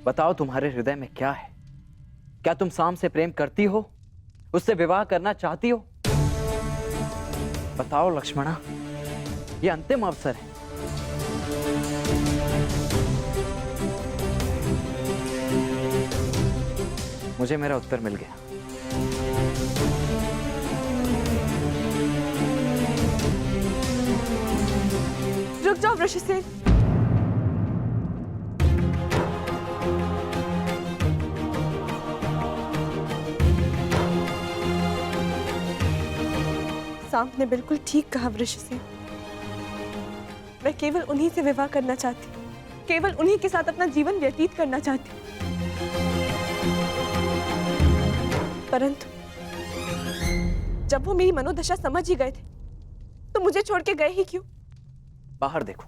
बताओ तुम्हारे हृदय में क्या है? क्या तुम साम से प्रेम करती हो? उससे विवाह करना चाहती हो? बताओ लक्ष्मणा, ये अंतिम अवसर है। मुझे मेरा उत्तर मिल गया। रुक जाओ वृषसेन। साम ने बिल्कुल ठीक कहा वृषसेन। मैं केवल उन्हीं से विवाह करना चाहती, केवल उन्हीं के साथ अपना जीवन व्यतीत करना चाहती। परंतु जब वो मेरी मनोदशा समझ ही गए थे तो मुझे छोड़ के गए ही क्यों? बाहर देखो।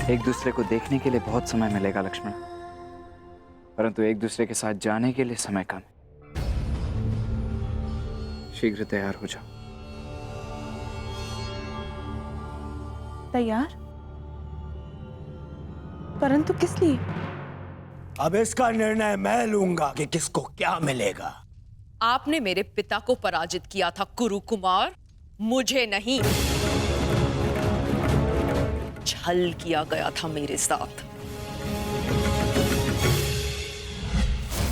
एक दूसरे को देखने के लिए बहुत समय मिलेगा लक्ष्मण, परंतु एक दूसरे के साथ जाने के लिए समय कम। शीघ्र तैयार हो जाओ। तैयार? परंतु किस लिए? अब इसका निर्णय मैं लूंगा कि किसको क्या मिलेगा। आपने मेरे पिता को पराजित किया था कुरु कुमार, मुझे नहीं। छल किया गया था मेरे साथ।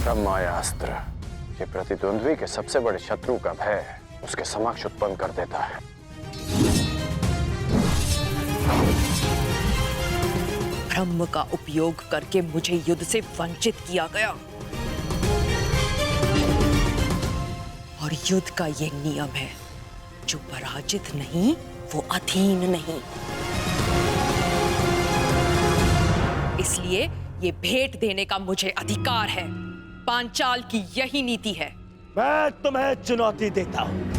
ब्रह्मास्त्र ये प्रतिद्वंद्वी के सबसे बड़े शत्रु का भय उसके समक्ष उत्पन्न कर देता है। ब्रह्म का उपयोग करके मुझे युद्ध से वंचित किया गया और युद्ध का ये नियम है, जो पराजित नहीं वो अधीन नहीं। इसलिए ये भेंट देने का मुझे अधिकार है। पांचाल की यही नीति है। मैं तुम्हें चुनौती देता हूं,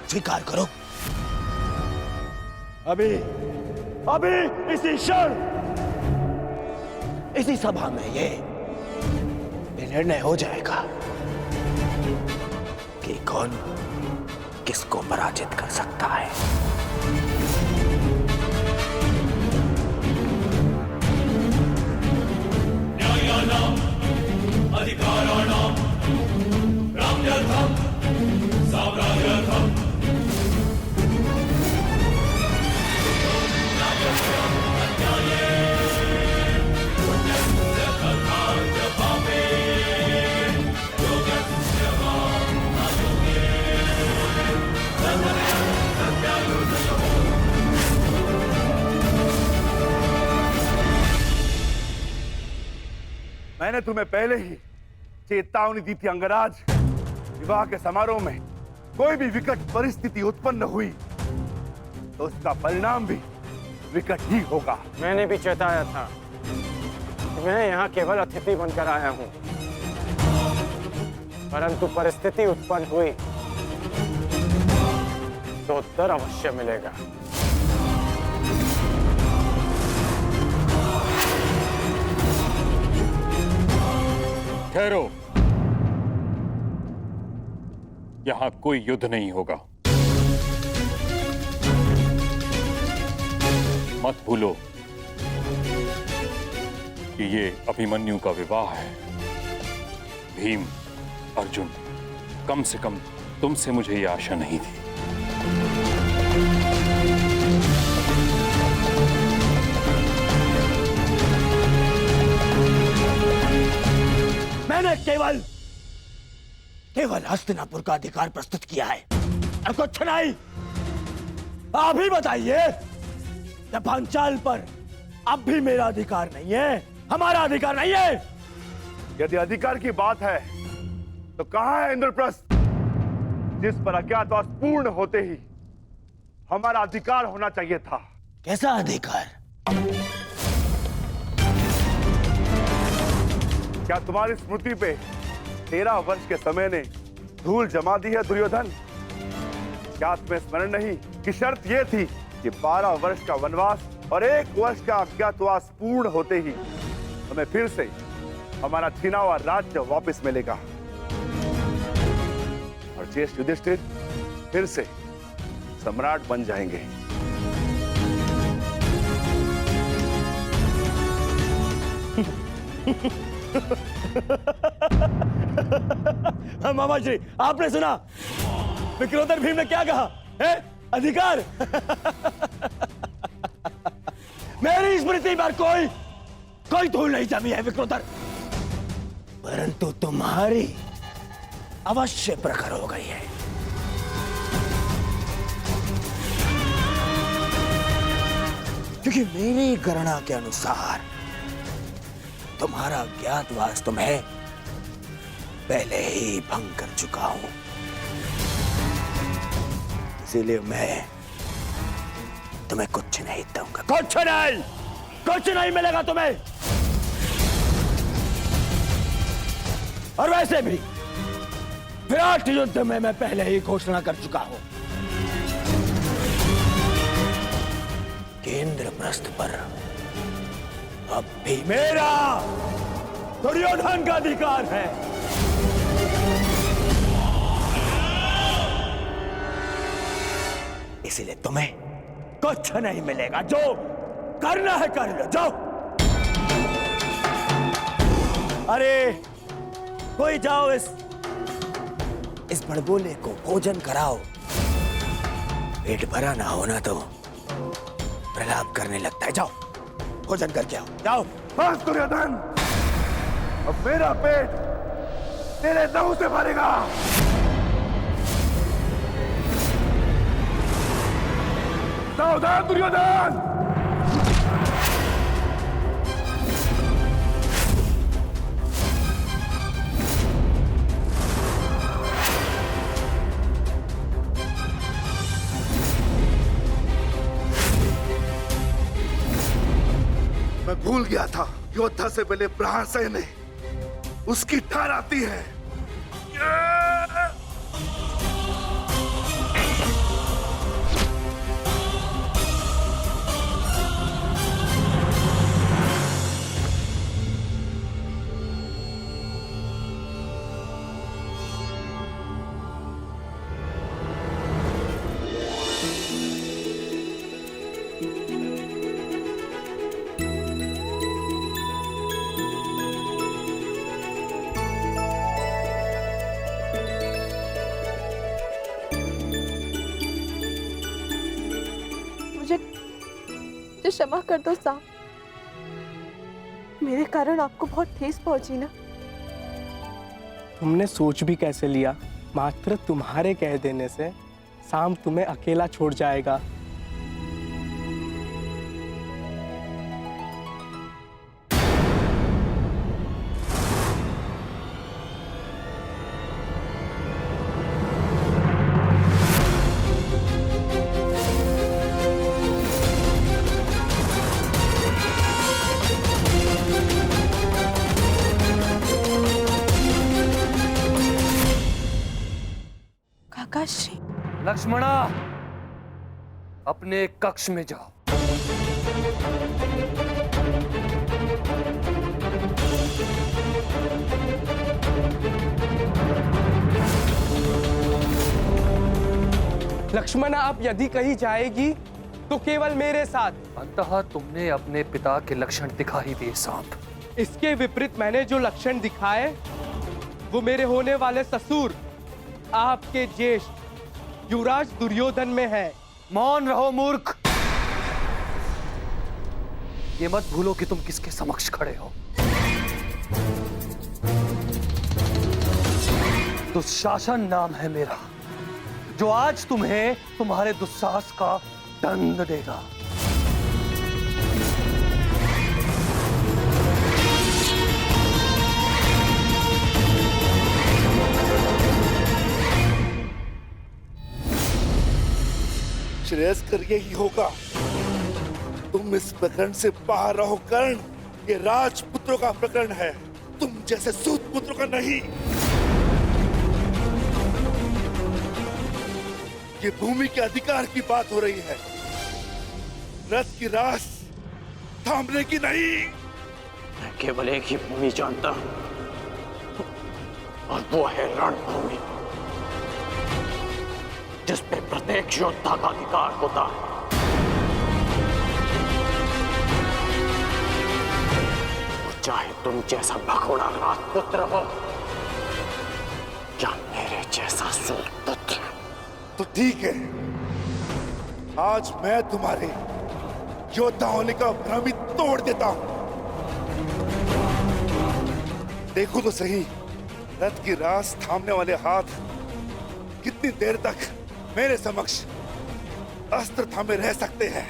स्वीकार करो। अभी अभी इसी क्षण इसी सभा में ये निर्णय हो जाएगा कि कौन किसको पराजित कर सकता है। अधिकाराणां राम्यर्थं साम्राज्यर्थं मैंने तुम्हें पहले ही चेतावनी दी थी अंगराज, विवाह के समारोह में कोई भी विकट परिस्थिति उत्पन्न हुई तो उसका परिणाम भी विकट ही होगा। मैंने भी चेताया था कि मैं यहाँ केवल अतिथि बनकर आया हूँ, परंतु परिस्थिति उत्पन्न हुई तो उत्तर अवश्य मिलेगा। ठहरो, यहां कोई युद्ध नहीं होगा। मत भूलो कि ये अभिमन्यु का विवाह है। भीम, अर्जुन, कम से कम तुमसे मुझे ये आशा नहीं थी। मैंने केवल हस्तिनापुर का अधिकार प्रस्तुत किया है और कुछ नहीं। आप ही बताइए, जब पांचाल पर अब भी मेरा अधिकार नहीं है, हमारा अधिकार नहीं है। यदि अधिकार की बात है तो कहां है इंद्रप्रस्थ, जिस पर अज्ञातवास पूर्ण होते ही हमारा अधिकार होना चाहिए था। कैसा अधिकार? क्या तुम्हारी स्मृति पे 13 वर्ष के समय ने धूल जमा दी है दुर्योधन? क्या तुम्हें स्मरण नहीं कि शर्त यह थी कि 12 वर्ष का वनवास और 1 वर्ष का अज्ञातवास पूर्ण होते ही हमें फिर से हमारा छीना हुआ राज्य वापस मिलेगा और ज्येष्ठ युधिष्ठिर फिर से सम्राट बन जाएंगे। मामा जी, आपने सुना विक्रोधर भीम ने क्या कहा है? अधिकार। मेरी स्मृति पर कोई धूल नहीं जमी है विक्रोधर, परंतु तुम्हारी अवश्य प्रखर हो गई है। क्योंकि मेरी गणना के अनुसार तुम्हारा ज्ञातवास तुम्हें पहले ही भंग कर चुका हूं, इसीलिए मैं तुम्हें कुछ नहीं दूंगा। कुछ नहीं मिलेगा तुम्हें। और वैसे भी विराट युद्ध में मैं पहले ही घोषणा कर चुका हूं कि इंद्रप्रस्थ पर अब भी मेरा दुर्योधन का अधिकार है। इसलिए तुम्हें कुछ नहीं मिलेगा। जो करना है कर लो, जाओ। अरे कोई जाओ, इस बड़बोले को भोजन कराओ। पेट भरा ना होना तो प्रलाप करने लगता है। जाओ भोजन करके आओ, जाओ। बस दुर्योधन, अब मेरा पेट तेरे लहू से भरेगा। सावधान दुर्योधन। मैं भूल गया था, योद्धा से पहले प्रहार सहने उसकी ठार आती है। मुझे क्षमा कर दो साहब, मेरे कारण आपको बहुत ठेस पहुंची ना। तुमने सोच भी कैसे लिया? मात्र तुम्हारे कह देने से शाम तुम्हें अकेला छोड़ जाएगा। काकाश्री, लक्ष्मणा, अपने कक्ष में जाओ। लक्ष्मणा, अब यदि कहीं जाएगी तो केवल मेरे साथ। अंततः तुमने अपने पिता के लक्षण दिखा ही दिए सांप। इसके विपरीत मैंने जो लक्षण दिखाए वो मेरे होने वाले ससुर, आपके ज्येष्ठ युवराज दुर्योधन में है। मौन रहो मूर्ख। ये मत भूलो कि तुम किसके समक्ष खड़े हो। दुशासन नाम है मेरा, जो आज तुम्हें तुम्हारे दुस्साहस का दंड देगा। श्रेयस्कर यही होगा। तुम इस प्रकरण से बाहर रहो कर्ण। ये राजपुत्रों का प्रकरण है, तुम जैसे सूत पुत्रों का नहीं। ये भूमि के अधिकार की बात हो रही है। रथ की रास थामने की नहीं। मैं केवल एक ही भूमि जानता हूं और वो है रणभूमि, जिस पे प्रत्येक योद्धा का अधिकार होता है। वो चाहे तुम जैसा भगोड़ा राजपुत्र हो या मेरे जैसा सूतपुत्र। तो ठीक है, आज मैं तुम्हारे योद्धा होने का भ्रम ही तोड़ देता हूं। देखो तो सही, रथ की रास थामने वाले हाथ कितनी देर तक मेरे समक्ष अस्त्र थामे रह सकते हैं।